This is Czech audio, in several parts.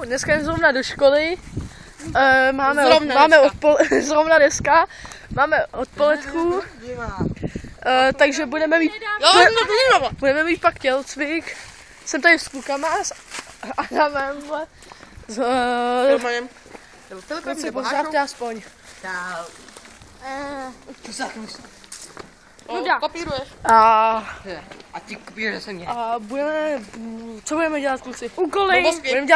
dneska jdeme zrovna do školy. Zrovna dneska. Máme odpoledku. Takže budeme mít pak tělocvik. Jsem tady s klukama, s Adamem. S Filmanem. pozdravte aspoň. Kopíruješ. A ty kopíruješ se mě. A co budeme dělat, kluci? Úkoly. Budeme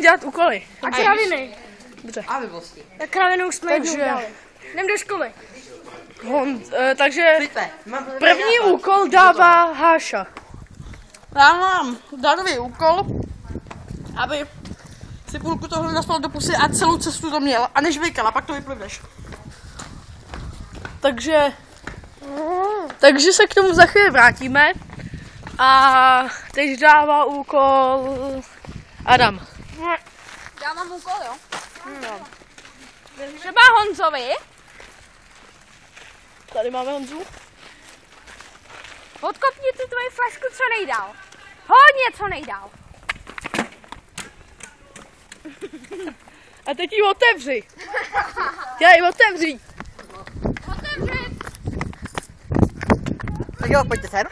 dělat úkoly. A kraviny. Dobře. A vybosti. Tak kravinu už jsme Takže- jednou dali. Jdem do školy. Takže první úkol dává Háša. Já mám darový úkol, aby si půlku tohle dostal do pusy a celou cestu to měl. A než vykala, pak to vyplivneš. Takže se k tomu za chvíli vrátíme. A teď dává úkol Adam. Já mám úkol, jo? No. Třeba Honzovi. Tady máme Honzu. Odkopni tu tvoji flašku co nejdál. Hodně co nejdál. A teď ji otevři. Já ji otevři. Otevři. Tak jo, pojďte sem.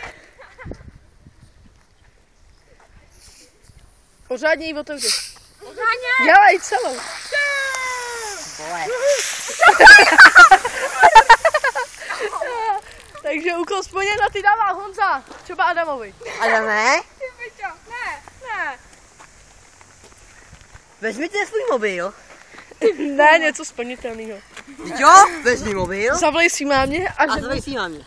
Pořádně ji otevři. Pořádně. Dělej celou. Takže úkol splněn a ty dává Honza. Třeba Adamovi. Adame, Ne. vezmi ten svůj mobil. Ne, něco splnitelného. Jo, vezmi mobil. Zavolej si mámě a zavej si na mě.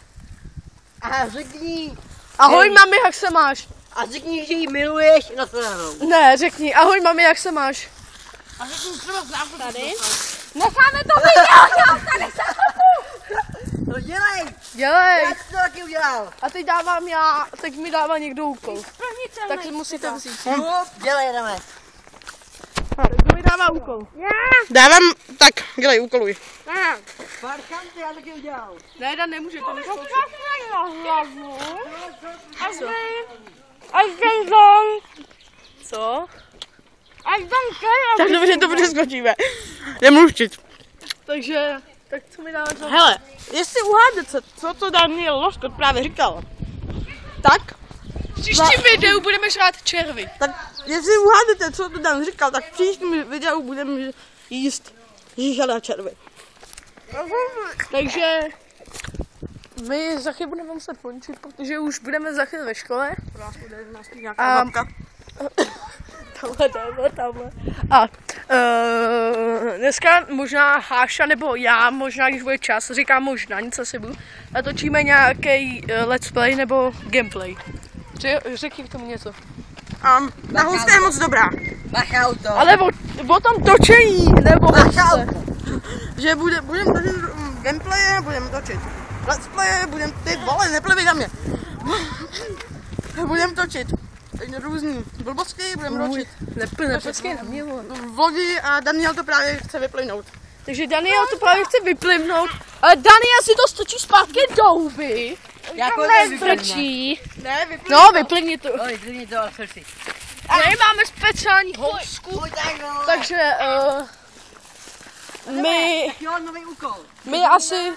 A řekni, ahoj mami, jak se máš? že ji miluješ na stranou. Ne, řekni, ahoj mami, jak se máš? A řekni třeba známku tady. Necháme to video, tady se No dělej, Dělej. já to taky udělal. A teď dávám já, teď mi dává někdo úkol. Tak si musíte vzít. Jo, dělej, Adame. Kdo mi dává úkol? Dávám, tak, dělej, úkoluj. Parchante, já taky udělal. Ne, Dan nemůže, to nešlo. Až ten zon. Co? Až ten zon. Tak dobře, to přeskočíme. Nemluštit. Takže, tak co mi dáváš? Hele, jestli uhádnete, co to Daniel Loškot právě říkal, tak, V příštím videu budeme žrát červy. tak jestli uhádnete, co to Dan říkal, tak v příštím videu budeme jíst žížala červy. Takže my za chvíli budeme muset končit, protože už budeme za chvíli ve škole. A tamhle. A dneska možná Háša nebo já, možná když bude čas, říkám možná, nic asi budu, natočíme nějaký let's play nebo gameplay. Řekni k tomu něco. Na Hulské je moc dobrá. Ale o tom točení, nebo Že budeme točit gameplaye, budeme točit let's playe, budeme ty vole, neplivej na mě. Budeme točit různý blbosky, budeme točit Počkej na mě, vole. vlogy a Daniel to právě chce vyplivnout. Takže Daniel to právě chce vyplivnout, ale Daniel si to stočí zpátky do huby. Jako Strčí. Ne, vyplivnout. No, vyplivni to. Vyplivni to, ale srci. Tady máme speciální housku, takže my asi...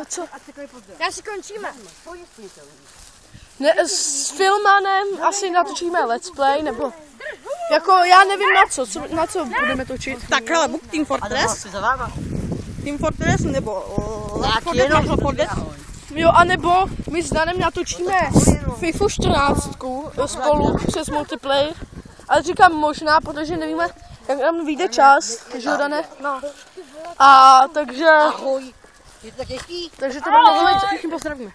Co? Já si končíme. Ne, s Filmanem asi natočíme let's play, nebo... Jako, já nevím na co budeme točit. Tak hele, buď Team Fortress. Team Fortress nebo Fortress. Jo, anebo my s Danem natočíme FIFA 14 spolu přes multiplayer. Ale říkám možná, protože nevíme, jak nám vyjde čas, že jo, Dane? No. A takže... Ahoj. Je to těžký? Takže to budeme velice všichni pozdravíme.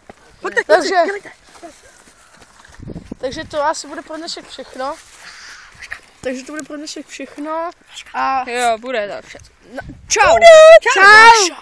Takže to asi bude pro dnešek všechno. A Jo, bude to všechno. čau. Čau.